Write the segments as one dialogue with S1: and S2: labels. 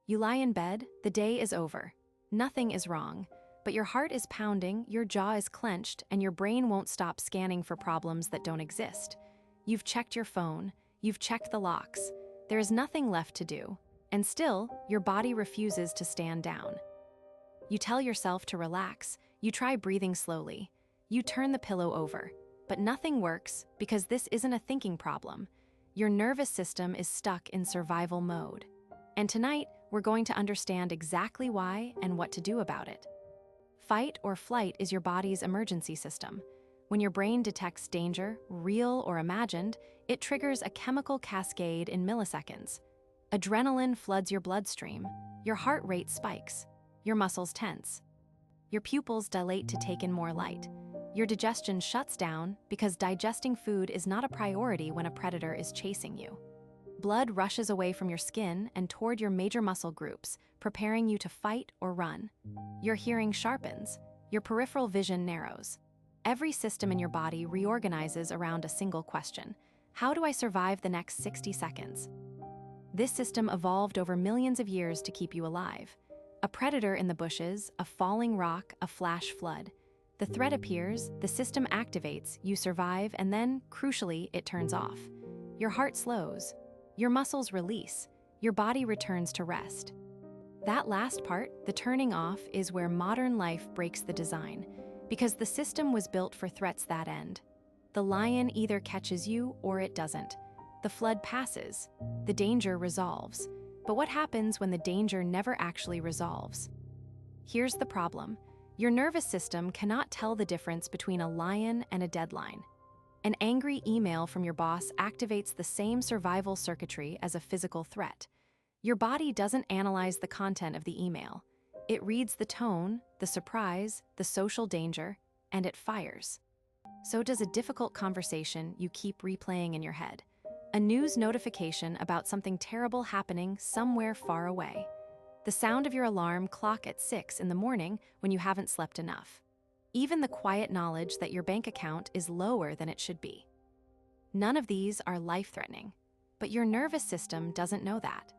S1: You lie in bed, the day is over. Nothing is wrong, but your heart is pounding, your jaw is clenched, and your brain won't stop scanning for problems that don't exist. You've checked your phone, you've checked the locks. There is nothing left to do, and still, your body refuses to stand down. You tell yourself to relax, you try breathing slowly, you turn the pillow over, but nothing works because this isn't a thinking problem. Your nervous system is stuck in survival mode. And tonight, we're going to understand exactly why and what to do about it. Fight or flight is your body's emergency system. When your brain detects danger, real or imagined, it triggers a chemical cascade in milliseconds. Adrenaline floods your bloodstream, your heart rate spikes, your muscles tense. Your pupils dilate to take in more light. Your digestion shuts down because digesting food is not a priority when a predator is chasing you. Blood rushes away from your skin and toward your major muscle groups, preparing you to fight or run. Your hearing sharpens, your peripheral vision narrows. Every system in your body reorganizes around a single question: how do I survive the next 60 seconds? This system evolved over millions of years to keep you alive. A predator in the bushes, a falling rock, a flash flood. The threat appears, the system activates, you survive, and then, crucially, it turns off. Your heart slows. Your muscles release. Your body returns to rest. That last part, the turning off, is where modern life breaks the design, because the system was built for threats that end. The lion either catches you or it doesn't. The flood passes. The danger resolves. But what happens when the danger never actually resolves? Here's the problem. Your nervous system cannot tell the difference between a lion and a deadline. An angry email from your boss activates the same survival circuitry as a physical threat. Your body doesn't analyze the content of the email. It reads the tone, the surprise, the social danger, and it fires. So does a difficult conversation you keep replaying in your head. A news notification about something terrible happening somewhere far away. The sound of your alarm clock at 6 in the morning when you haven't slept enough. Even the quiet knowledge that your bank account is lower than it should be. None of these are life-threatening, but your nervous system doesn't know that.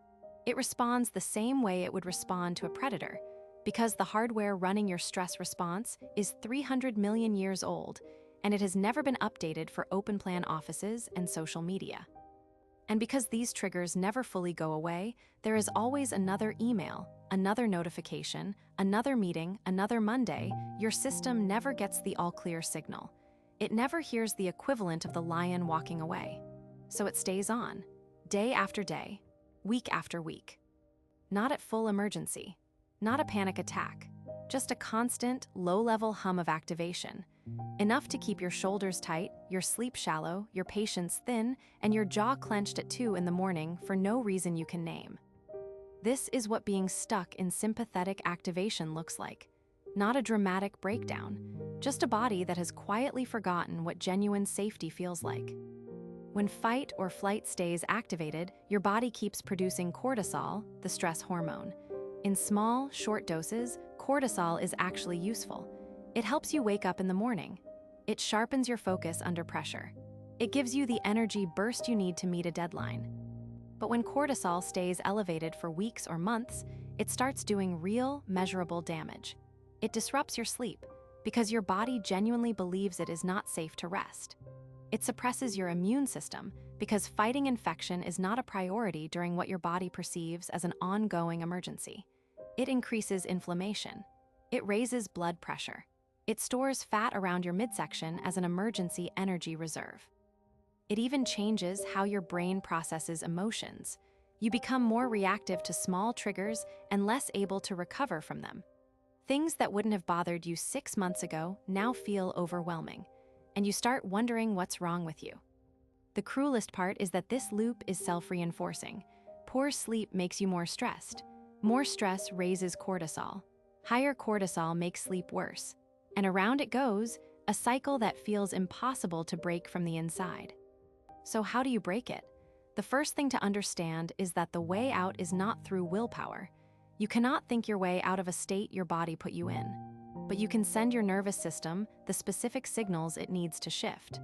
S1: It responds the same way it would respond to a predator, because the hardware running your stress response is 300 million years old, and it has never been updated for open-plan offices and social media. And because these triggers never fully go away, there is always another email, another notification, another meeting, another Monday. Your system never gets the all-clear signal. It never hears the equivalent of the lion walking away. So it stays on, day after day, week after week. Not at full emergency, not a panic attack, just a constant, low-level hum of activation. Enough to keep your shoulders tight, your sleep shallow, your patience thin, and your jaw clenched at 2 in the morning for no reason you can name. This is what being stuck in sympathetic activation looks like. Not a dramatic breakdown, just a body that has quietly forgotten what genuine safety feels like. When fight or flight stays activated, your body keeps producing cortisol, the stress hormone. In small, short doses, cortisol is actually useful. It helps you wake up in the morning. It sharpens your focus under pressure. It gives you the energy burst you need to meet a deadline. But when cortisol stays elevated for weeks or months, it starts doing real, measurable damage. It disrupts your sleep because your body genuinely believes it is not safe to rest. It suppresses your immune system because fighting infection is not a priority during what your body perceives as an ongoing emergency. It increases inflammation. It raises blood pressure. It stores fat around your midsection as an emergency energy reserve. It even changes how your brain processes emotions. You become more reactive to small triggers and less able to recover from them. Things that wouldn't have bothered you 6 months ago now feel overwhelming, and you start wondering what's wrong with you. The cruelest part is that this loop is self-reinforcing. Poor sleep makes you more stressed. More stress raises cortisol. Higher cortisol makes sleep worse. And around it goes, a cycle that feels impossible to break from the inside. So how do you break it? The first thing to understand is that the way out is not through willpower. You cannot think your way out of a state your body put you in. But you can send your nervous system the specific signals it needs to shift.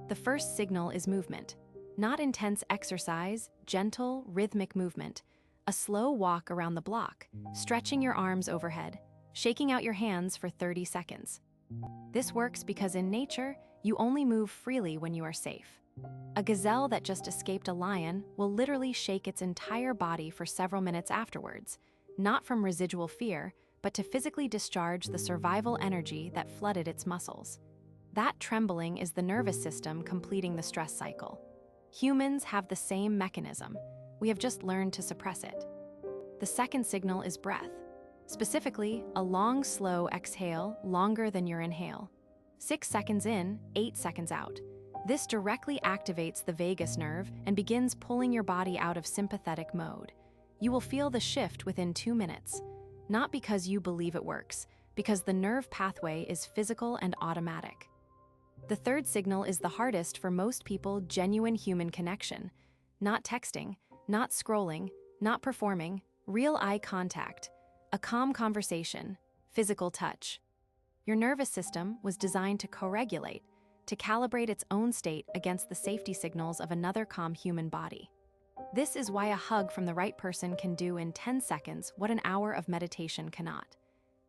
S1: The first signal is movement. Not intense exercise, gentle, rhythmic movement. A slow walk around the block, stretching your arms overhead, shaking out your hands for 30 seconds. This works because in nature, you only move freely when you are safe. A gazelle that just escaped a lion will literally shake its entire body for several minutes afterwards, not from residual fear, but to physically discharge the survival energy that flooded its muscles. That trembling is the nervous system completing the stress cycle. Humans have the same mechanism. We have just learned to suppress it. The second signal is breath. Specifically, a long, slow exhale longer than your inhale. 6 seconds in, 8 seconds out. This directly activates the vagus nerve and begins pulling your body out of sympathetic mode. You will feel the shift within 2 minutes. Not because you believe it works, because the nerve pathway is physical and automatic. The third signal is the hardest for most people: genuine human connection. Not texting, not scrolling, not performing, real eye contact, a calm conversation, physical touch. Your nervous system was designed to co-regulate, to calibrate its own state against the safety signals of another calm human body. This is why a hug from the right person can do in 10 seconds what an hour of meditation cannot.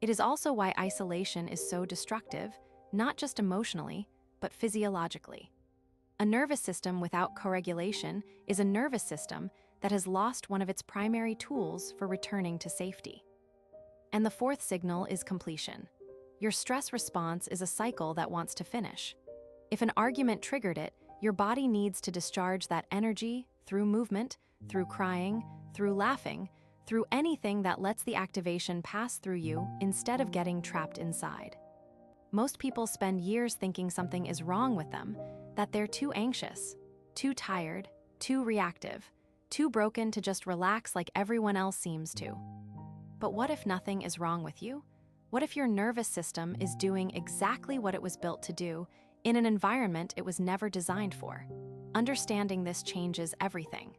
S1: It is also why isolation is so destructive, not just emotionally, but physiologically. A nervous system without co-regulation is a nervous system that has lost one of its primary tools for returning to safety. And the fourth signal is completion. Your stress response is a cycle that wants to finish. If an argument triggered it, your body needs to discharge that energy through movement, through crying, through laughing, through anything that lets the activation pass through you instead of getting trapped inside. Most people spend years thinking something is wrong with them, that they're too anxious, too tired, too reactive, too broken to just relax like everyone else seems to. But what if nothing is wrong with you? What if your nervous system is doing exactly what it was built to do in an environment it was never designed for? Understanding this changes everything.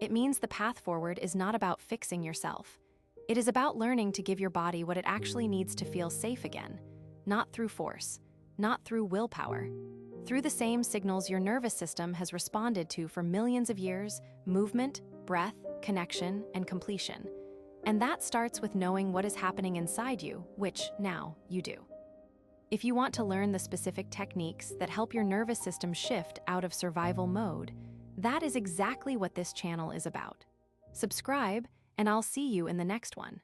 S1: It means the path forward is not about fixing yourself. It is about learning to give your body what it actually needs to feel safe again, not through force, not through willpower. Through the same signals your nervous system has responded to for millions of years: movement, breath, connection, and completion. And that starts with knowing what is happening inside you, which now you do. If you want to learn the specific techniques that help your nervous system shift out of survival mode, that is exactly what this channel is about. Subscribe, and I'll see you in the next one.